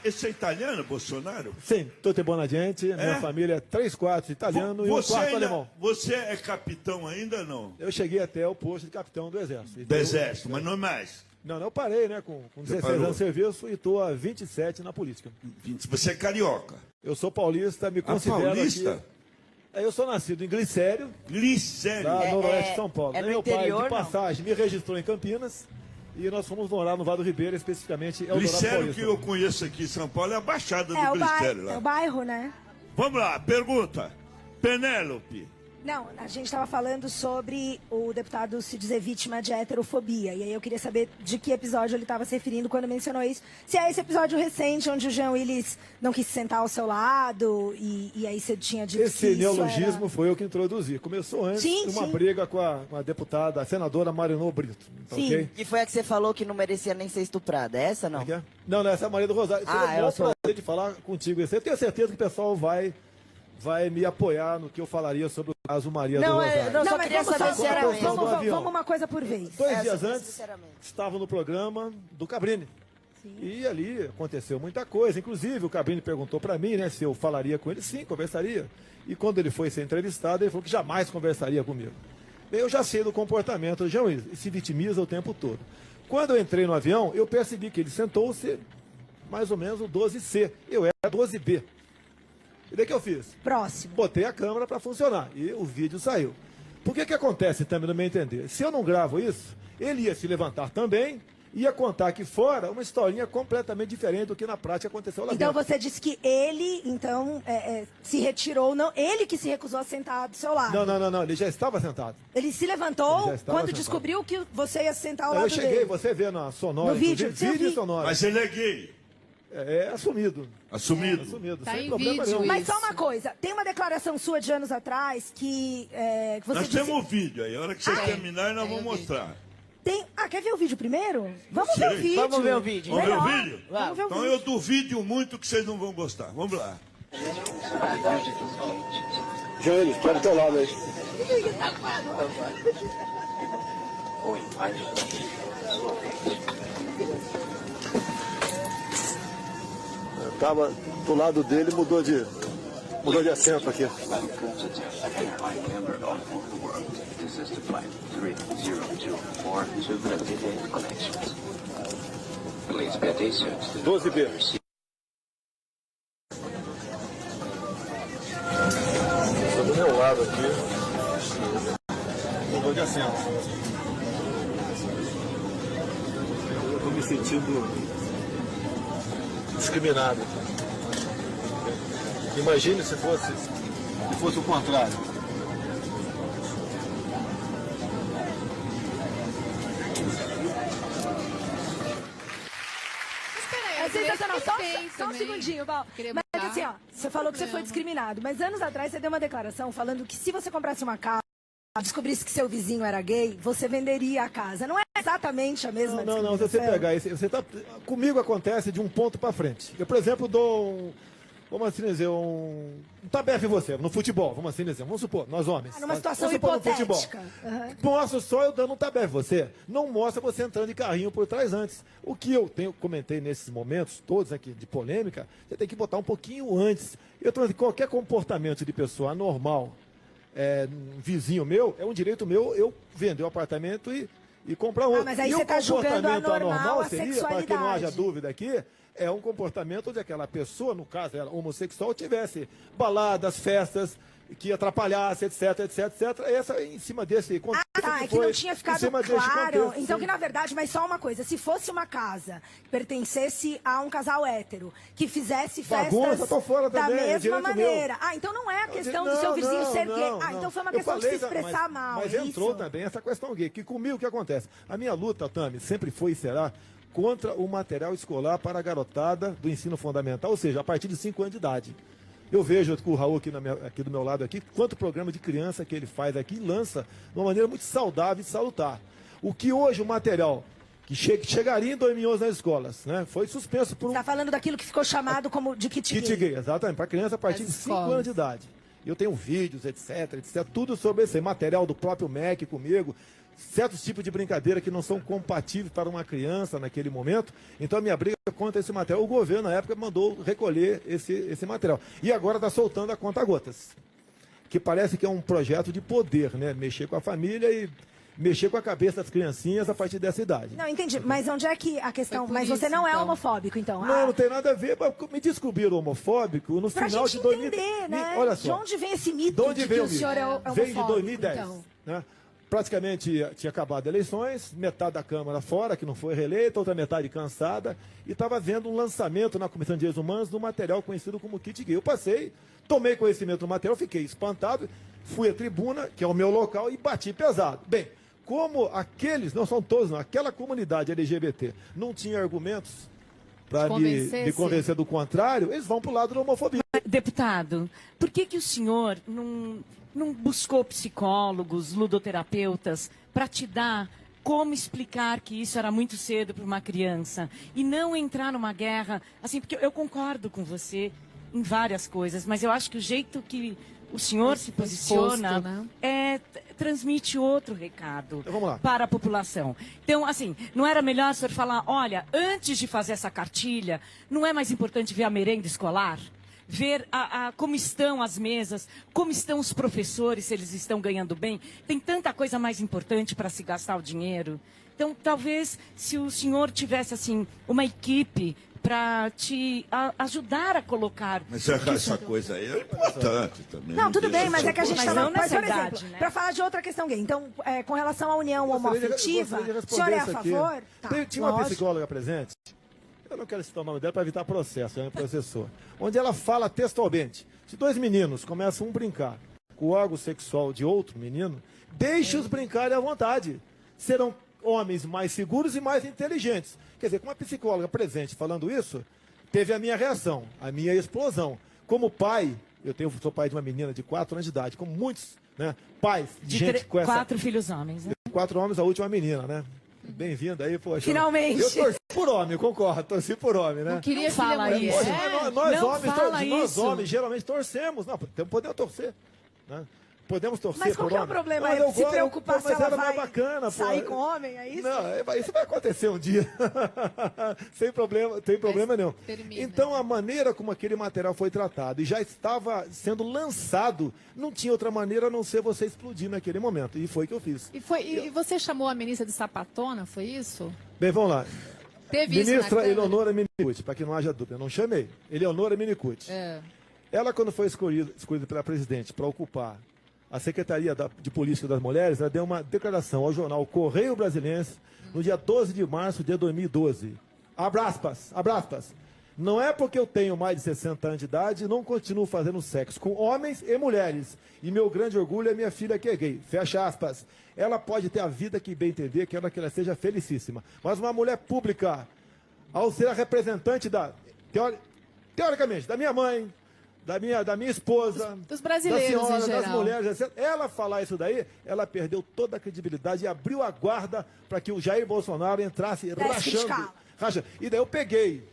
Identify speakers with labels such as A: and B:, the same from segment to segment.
A: Esse é italiano, Bolsonaro?
B: Sim, tudo bom na gente. Minha família é 3/4 italiano e 1/4 alemão.
A: Você é capitão ainda ou não?
B: Eu cheguei até o posto de capitão do Exército.
A: Do Exército, mas não é mais.
B: Não, eu parei, né, com 16 anos de serviço e estou há 27 na política.
A: Você é carioca?
B: Eu sou paulista, me considero
A: paulista?
B: aqui... Eu sou nascido em Glicério.
A: Glicério?
B: Lá no noroeste de São Paulo.
C: É no
B: Meu
C: interior,
B: pai, de passagem, me registrou em Campinas e nós fomos morar no Vado Ribeira, especificamente Eldorado
A: Glicério
B: Paulista.
A: que eu conheço aqui em São Paulo é a Baixada do Glicério. Lá.
D: É o bairro, né?
A: Vamos lá, pergunta. Penélope.
D: Não, a gente estava falando sobre o deputado se dizer vítima de heterofobia. E aí eu queria saber de que episódio ele estava se referindo quando mencionou isso. Se é esse episódio recente, onde o Jean Willis não quis sentar ao seu lado, e aí você tinha dito
B: Esse
D: que isso
B: neologismo
D: era...
B: foi eu que introduzi. Começou antes uma briga com a deputada, a senadora Marinô Brito.
D: Sim.
B: Okay?
C: E foi a que você falou que não merecia nem ser estuprada. É essa, não?
B: Não, essa é a Maria do Rosário. Seria um bom prazer de falar contigo. Eu tenho certeza que o pessoal vai me apoiar no que eu falaria sobre o caso Maria do Rosário.
C: Não, só queria saber se era mesmo.
D: Vamos uma coisa por vez.
B: 2 dias antes, estava no programa do Cabrini. Sim. E ali aconteceu muita coisa. Inclusive, o Cabrini perguntou para mim, né, se eu falaria com ele. Sim, conversaria. E quando ele foi ser entrevistado, ele falou que jamais conversaria comigo. Eu já sei do comportamento do Jean Willis, e se vitimiza o tempo todo. Quando eu entrei no avião, eu percebi que ele sentou-se mais ou menos o 12C. Eu era 12B. E daí que eu fiz?
D: Próximo.
B: Botei a câmera para funcionar e o vídeo saiu. Por que acontece também, no meu entender? Se eu não gravo isso, ele ia se levantar também, ia contar aqui fora uma historinha completamente diferente do que na prática aconteceu lá dentro.
D: Então você disse que ele, se retirou, não, ele que se recusou a sentar do seu lado.
B: Não, ele já estava sentado.
D: Ele se levantou quando
B: sentado.
D: Descobriu que você ia sentar ao lado dele.
B: Eu cheguei, você vê na sonora,
D: no vídeo
B: e sonora.
A: Mas ele é gay.
B: É assumido.
A: Assumido?
B: Assumido,
E: tá
B: sem
E: em
B: problema
E: vídeo
B: nenhum.
D: Mas só uma coisa, tem uma declaração sua de anos atrás que você
A: Nós
D: disse...
A: temos o vídeo aí, a hora que você terminar, nós vamos mostrar.
D: Quer ver o vídeo primeiro? Vamos ver o vídeo.
C: Vamos ver o vídeo.
A: Vamos ver o vídeo?
D: Vamos ver o
A: Então
D: vídeo.
A: eu duvido muito que vocês não vão gostar. Vamos lá.
B: Jean Willis, tô do teu lado aí. Eu tava do lado dele, mudou de assento aqui. Doze B. Estou do meu lado aqui. Mudou de assento. Eu estou me sentindo discriminado. Imagine se fosse o contrário.
D: É sensacional. Só um segundinho, Val. Mas assim, ó, você falou que você foi discriminado, mas anos atrás você deu uma declaração falando que se você comprasse uma casa, descobrisse que seu vizinho era gay, você venderia a casa. Não é exatamente a mesma
B: Não, se você pegar isso, comigo acontece de um ponto para frente. Eu, por exemplo, dou vamos assim dizer, um tabefe em você, no futebol, vamos assim dizer, vamos supor, nós homens.
D: Numa situação
B: hipotética.
D: Uhum.
B: Mostra só eu dando um tabefe em você, não mostra você entrando de carrinho por trás antes. O que eu comentei nesses momentos, todos aqui de polêmica, você tem que botar um pouquinho antes. Eu estou dizendo, qualquer comportamento de pessoa anormal, um vizinho meu, é um direito meu eu vender o apartamento e comprar outro.
D: Mas aí
B: e
D: você
B: o
D: está julgando
B: anormal
D: a
B: seria,
D: sexualidade.
B: para que não haja dúvida aqui, é um comportamento onde aquela pessoa, no caso ela homossexual, tivesse baladas, festas que atrapalhasse, etc. Essa em cima desse contexto.
D: É que não tinha ficado claro. Então,
B: sim.
D: que na verdade, mas só uma coisa, se fosse uma casa que pertencesse a um casal hétero, que fizesse festas
B: Bagunça, tô fora
D: da
B: também,
D: mesma maneira.
B: meu.
D: Então não é a questão do seu vizinho ser gay. Então foi uma questão de se expressar mal.
B: Mas
D: é
B: entrou
D: isso?
B: também essa questão gay, que comigo o que acontece? A minha luta, Tami, sempre foi e será contra o material escolar para a garotada do ensino fundamental, ou seja, a partir de 5 anos de idade. Eu vejo com o Raul aqui do meu lado aqui, quanto programa de criança que ele faz aqui e lança de uma maneira muito saudável e salutar. O que hoje o material que chegaria em 2011 nas escolas, né, foi suspenso por
D: Você está falando daquilo que ficou chamado como de kit gay.
B: Kit gay, exatamente, para criança a partir de 5 anos de idade. Eu tenho vídeos, etc, tudo sobre esse material do próprio MEC comigo. certos tipos de brincadeira que não são compatíveis para uma criança naquele momento. Então a minha briga é contra esse material. O governo, na época, mandou recolher esse material. E agora está soltando a conta-gotas, que parece que é um projeto de poder, né? Mexer com a família e mexer com a cabeça das criancinhas a partir dessa idade.
D: Não, entendi. Mas onde é que a questão... Mas
E: isso,
D: você não é
E: então.
D: homofóbico, então?
B: Não tem nada a ver. Me descobriram homofóbico no
D: Pra
B: final
D: gente
B: de 2000.
D: entender, né?
B: Olha
D: De
B: só.
D: onde vem esse mito
B: De onde
D: de
B: veio
D: que
B: o
D: o
B: mito?
D: senhor é homofóbico?
B: Vem de 2010.
D: Então.
B: Né? Praticamente tinha acabado as eleições, metade da Câmara fora, que não foi reeleita, outra metade cansada, e estava vendo um lançamento na Comissão de Direitos Humanos do material conhecido como kit gay. Eu passei, tomei conhecimento do material, fiquei espantado, fui à tribuna, que é o meu local, e bati pesado. Bem, como aqueles, não são todos, não, aquela comunidade LGBT não tinha argumentos para me convencer do contrário, eles vão para o lado da homofobia.
F: Deputado, por que o senhor não buscou psicólogos, ludoterapeutas, para te dar como explicar que isso era muito cedo para uma criança e não entrar numa guerra, assim, porque eu concordo com você em várias coisas, mas eu acho que o jeito que o senhor se posiciona transmite outro recado
B: Então, vamos lá.
F: para a população. Então, assim, não era melhor o senhor falar, olha, antes de fazer essa cartilha, não é mais importante ver a merenda escolar? Ver como estão as mesas, como estão os professores, se eles estão ganhando bem. Tem tanta coisa mais importante para se gastar o dinheiro. Então, talvez, se o senhor tivesse, assim, uma equipe para te ajudar a colocar...
A: Mas essa coisa aí é importante também.
D: Não, tudo bem, mas é que a gente
F: Mas
D: estava...
F: não
D: Mas, por
F: nessa
D: exemplo,
F: idade, né?
D: para falar de outra questão gay, então, com relação à união homoafetiva, o senhor é a favor? Tá,
B: Tinha uma
D: lógico.
B: psicóloga presente, eu não quero citar o nome dela para evitar processo, ela é professor, onde ela fala textualmente, se dois meninos começam a brincar com o órgão sexual de outro menino, deixe-os brincarem à vontade. Serão homens mais seguros e mais inteligentes. Quer dizer, com uma psicóloga presente falando isso, teve a minha reação, a minha explosão. Como pai, sou pai de uma menina de 4 anos de idade, como muitos, né, pais de gente com essa...
F: 4 filhos homens, né?
B: 4 homens, a última menina, né? Bem-vindo aí, poxa.
D: Finalmente.
B: Eu torci por homem, eu concordo, torci por homem, né?
E: Não queria
F: Fala
E: filha
F: isso.
E: mulher.
B: Poxa, nós
F: Não
B: homens,
F: fala
B: nós
F: isso.
B: homens geralmente torcemos. Não, podemos torcer, né? Podemos torcer
D: Mas qual
B: por
D: que é o
B: homem.
D: problema?
B: Mas
D: É
B: eu
D: se
B: gosto,
D: preocupar
B: mas
D: se ela
B: era
D: vai
B: mais bacana,
D: sair
B: pô.
D: com homem, é isso?
B: Não, isso vai acontecer um dia. Sem problema, tem problema nenhum.
E: termina.
B: Então, a maneira como aquele material foi tratado e já estava sendo lançado, não tinha outra maneira a não ser você explodir naquele momento. E foi o que eu fiz.
E: E você chamou a ministra de sapatona, foi isso?
B: Bem, vamos lá.
E: Teve isso na
B: Ministra
E: Câmara?
B: Eleonora Minicucci, para que não haja dúvida, eu não chamei. Eleonora Minicucci.
E: É.
B: Ela, quando foi escolhida pela presidente para ocupar a Secretaria de Política das Mulheres, ela deu uma declaração ao jornal Correio Brasiliense no dia 12 de março de 2012. Abra aspas, abre aspas. Não é porque eu tenho mais de 60 anos de idade e não continuo fazendo sexo com homens e mulheres. E meu grande orgulho é minha filha que é gay. Fecha aspas. Ela pode ter a vida que bem entender, quero que ela seja felicíssima. Mas uma mulher pública, ao ser a representante teoricamente, da minha mãe, da minha esposa,
E: Dos brasileiros,
B: da senhora,
E: em geral.
B: das mulheres, etc. Ela falar isso daí, ela perdeu toda a credibilidade e abriu a guarda para que o Jair Bolsonaro entrasse rachando. E daí eu peguei,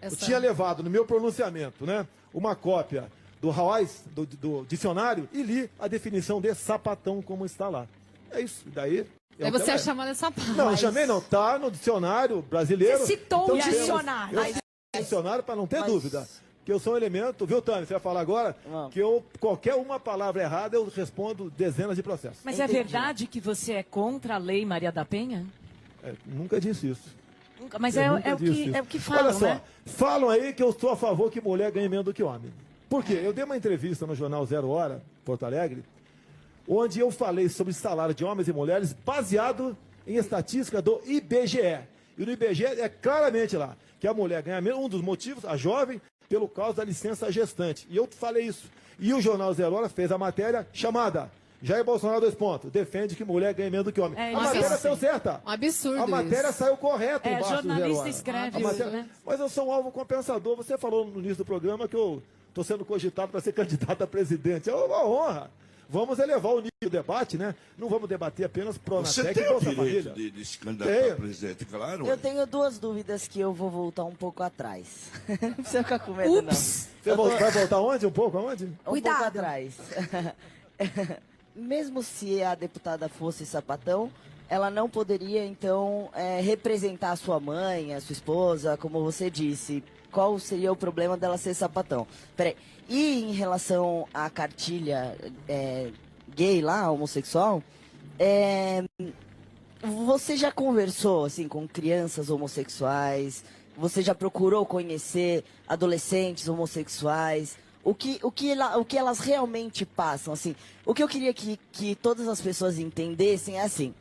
B: eu tinha levado no meu pronunciamento, né, uma cópia do Hawaii, do dicionário, e li a definição de sapatão como está lá. É isso. E daí...
E: Aí você é chamada de sapato.
B: Não, eu chamei não, tá no dicionário brasileiro.
D: Você citou o
B: temos-
D: dicionário.
B: Eu citei o dicionário para não ter dúvida. Que eu sou um elemento, viu, Tânia? Você vai falar agora que qualquer uma palavra errada eu respondo dezenas de processos.
F: Mas é verdade que você é contra a Lei Maria da Penha?
B: Nunca disse isso.
F: Nunca, mas
B: Eu
F: é
B: nunca disse isso.
F: o que falam,
B: Olha só,
F: né?
B: falam aí que eu estou a favor que mulher ganhe menos do que homem. Por quê? Eu dei uma entrevista no jornal Zero Hora, Porto Alegre, onde eu falei sobre salário de homens e mulheres baseado em estatística do IBGE. E no IBGE é claramente lá que a mulher ganha menos, um dos motivos, a jovem, pelo causa da licença gestante. E eu falei isso. E o jornal Zero Hora fez a matéria chamada Jair Bolsonaro, 2 pontos, defende que mulher ganha menos do que homem.
F: É,
B: A matéria
F: isso.
B: saiu certa.
E: Um absurdo
B: A matéria
E: isso.
B: saiu correta embaixo do Zero
F: jornalista
B: Hora.
F: escreve
B: A
F: isso,
B: matéria-
F: né?
B: Mas eu sou um alvo compensador. Você falou no início do programa que eu estou sendo cogitado para ser candidato a presidente. É uma honra. Vamos elevar o nível do debate, né? Não vamos debater apenas
A: Você
B: Pronatec
A: tem
B: e
A: o
B: Bolsa
A: direito
B: Família.
A: de se candidatar
B: Tenho.
A: a presidente, claro.
C: Eu tenho 2 dúvidas que eu vou voltar um pouco atrás. Não precisa ficar com medo, não.
B: Você vai voltar onde? Um pouco aonde?
C: Um
D: Cuidado.
C: pouco atrás. Mesmo se a deputada fosse sapatão, ela não poderia, então, representar a sua mãe, a sua esposa, como você disse. Qual seria o problema dela ser sapatão? Peraí. E em relação à cartilha gay lá, homossexual, você já conversou assim com crianças homossexuais? Você já procurou conhecer adolescentes homossexuais? O que elas realmente passam? Assim, o que eu queria que todas as pessoas entendessem é assim: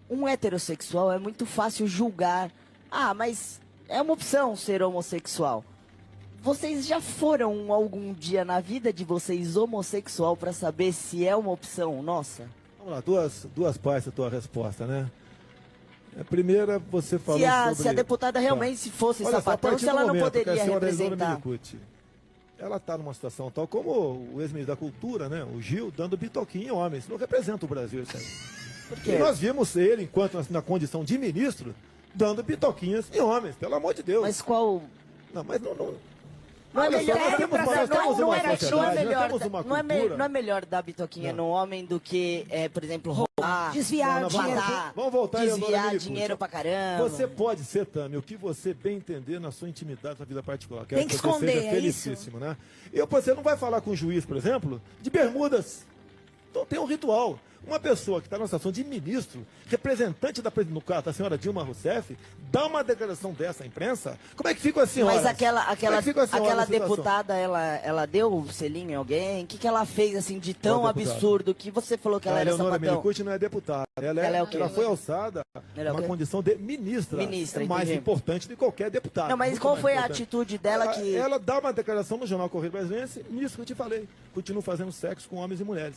C: um heterossexual é muito fácil julgar. Ah, mas é uma opção ser homossexual. Vocês já foram algum dia na vida de vocês homossexual para saber se é uma opção nossa?
B: Vamos lá, duas partes da tua resposta, né? A primeira, você falou sobre...
C: Se a deputada realmente fosse
B: Olha,
C: sapatão, se ela não poderia
B: que a senhora
C: representar.
B: Milicuti, ela está numa situação tal como o ex-ministro da Cultura, né, o Gil, dando bitoquinha em homens. Isso não representa o Brasil, isso aí.
C: Por quê?
B: E nós vimos ele, enquanto na condição de ministro, dando bitoquinhas em homens, pelo amor de Deus.
C: Mas qual...
B: Não, mas não...
C: Não é
B: Olha
C: melhor,
B: só, nós temos uma cultura.
C: não é melhor dar bitoquinha no homem do que, por exemplo, roubar,
D: desviar dinheiro.
B: Vamos voltar a
C: desviar dinheiro pra caramba.
B: Você pode ser, Tami, o que você bem entender na sua intimidade, na vida particular. Quero
D: Tem que
B: você
D: esconder,
B: seja felicíssimo, né? Você não vai falar com o juiz, por exemplo, de bermudas. Então tem um ritual. Uma pessoa que está na situação de ministro, representante no caso da senhora Dilma Rousseff, dá uma declaração dessa à imprensa, como é que fica a senhora?
C: Mas aquela deputada, ela deu o selinho em alguém? O que ela fez assim de tão absurdo que você falou que ela era sapatão?
B: A Leonora Milicuti não é deputada. Ela foi alçada numa condição de ministra. Mais importante de qualquer deputado.
C: Não, mas qual foi a atitude dela que...
B: Ela dá uma declaração no Jornal Correio Brasiliense, nisso que eu te falei. Continua fazendo sexo com homens e mulheres.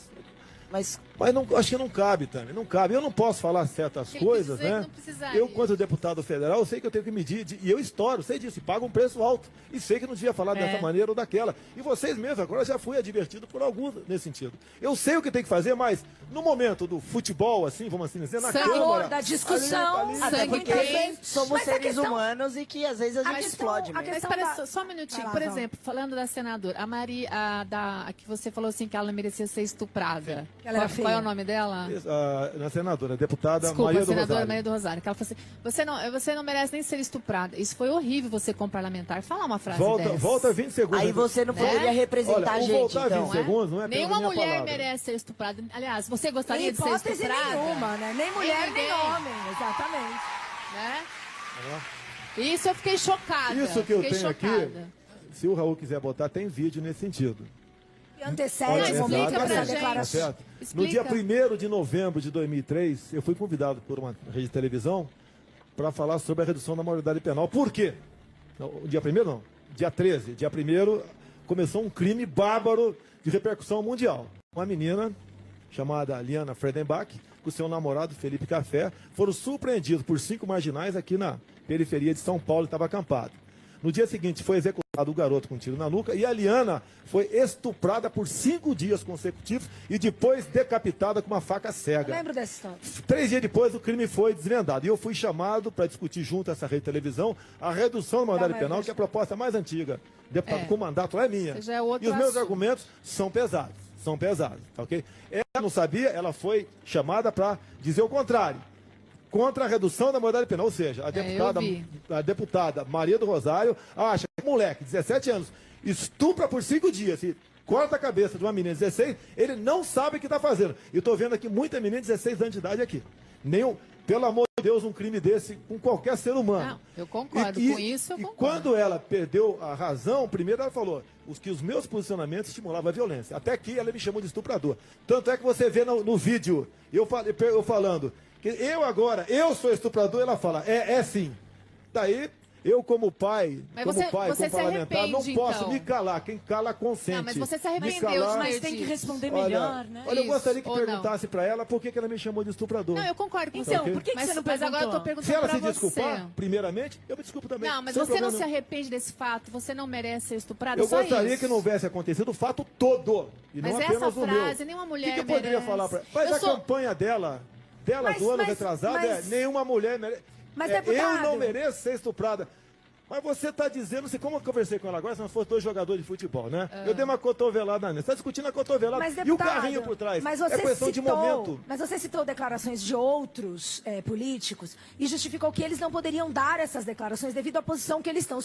B: Mas não, acho que não cabe, Tami, não cabe. Eu não posso falar certas coisas, né? Eu, quanto deputado federal, eu sei que eu tenho que medir, e eu estouro, sei disso, e pago um preço alto. E sei que não devia falar dessa maneira ou daquela. E vocês mesmos, agora já fui advertido por alguns nesse sentido. Eu sei o que tem que fazer, mas no momento do futebol, assim, vamos assim dizer, na Câmara...
F: da discussão,
C: até porque somos seres humanos e que às vezes a gente explode mesmo.
E: Mas parece, só um minutinho, por exemplo, falando da senadora, a Maria, que você falou assim que ela merecia ser estuprada. Qual é o nome dela?
B: Na senadora, deputada
E: Desculpa,
B: Maria do
E: senadora
B: Rosário.
E: Maria do Rosário. Que ela falou assim, você não merece nem ser estuprada. Isso foi horrível você como parlamentar. Fala uma frase dessa.
B: Volta 20 segundos.
C: Aí você não poderia representar a gente,
B: voltar
C: então.
B: 20 segundos não é
E: Nenhuma mulher
B: palavra.
E: merece ser estuprada. Aliás, você gostaria de ser
D: Hipótese
E: estuprada?
D: nenhuma, né? Nem mulher, nem homem, exatamente.
E: Né? Isso eu fiquei chocada.
B: Isso que eu tenho
E: chocada.
B: aqui, se o Raul quiser botar, tem vídeo nesse sentido.
D: E antecede o momento
E: explica pra
D: dessa
E: gente.
D: declaração.
B: No dia
E: Explica.
B: 1º de novembro de 2003, eu fui convidado por uma rede de televisão para falar sobre a redução da maioridade penal. Por quê? Não, dia 1º não, dia 13. Dia 1º começou um crime bárbaro de repercussão mundial. Uma menina chamada Liana Fredenbach, com seu namorado Felipe Café, foram surpreendidos por 5 marginais aqui na periferia de São Paulo e estava acampado. No dia seguinte foi executado o garoto com um tiro na nuca e a Liana foi estuprada por 5 dias consecutivos e depois decapitada com uma faca cega.
D: Eu lembro dessa história.
B: 3 dias depois o crime foi desvendado e eu fui chamado para discutir junto a essa rede de televisão a redução da maioridade penal, que é a proposta mais antiga. Deputado com mandato é minha.
E: Já é outro
B: e os meus
E: assunto.
B: argumentos são pesados, tá ok? Ela não sabia, ela foi chamada para dizer o contrário. Contra a redução da maioridade penal, ou seja, a deputada Maria do Rosário acha que moleque, 17 anos, estupra por 5 dias e corta a cabeça de uma menina de 16, ele não sabe o que está fazendo. E estou vendo aqui muita menina de 16 anos de idade aqui. Pelo amor de Deus, um crime desse com qualquer ser humano.
E: Não, eu concordo com isso, eu concordo.
B: E quando ela perdeu a razão, primeiro ela falou que os meus posicionamentos estimulavam a violência. Até que ela me chamou de estuprador. Tanto é que você vê no vídeo, eu falando... Eu sou estuprador, ela fala, é sim. Daí, eu como pai, como parlamentar, não posso me calar. Quem cala, consente. Não,
E: mas você se arrependeu,
F: mas tem que responder melhor, né?
B: Olha, eu gostaria que perguntasse para ela por que ela me chamou de estuprador.
E: Não, eu concordo com
F: então,
E: você.
F: Por que você não perguntou?
E: Mas agora eu tô perguntando
B: se ela
E: pra
B: se desculpar, primeiramente, eu me desculpo também.
E: Não, mas você não se arrepende desse fato? Você não merece ser estuprado?
B: Eu
E: só
B: gostaria
E: isso.
B: que não houvesse acontecido o fato todo. E
E: mas
B: não
E: essa
B: apenas
E: frase,
B: o meu.
E: nenhuma mulher
B: O que eu poderia falar para ela? Faz a campanha dela do ano retrasado, nenhuma mulher merece.
D: Mas, deputado,
B: eu não mereço ser estuprada. Mas você está dizendo, assim, como eu conversei com ela agora, se não fosse 2 jogadores de futebol, né? Eu dei uma cotovelada nela. Você está discutindo a cotovelada
D: Mas, deputado,
B: e o carrinho por trás.
D: Mas você
B: é questão de momento.
D: Mas você citou declarações de outros políticos e justificou que eles não poderiam dar essas declarações devido à posição que eles estão.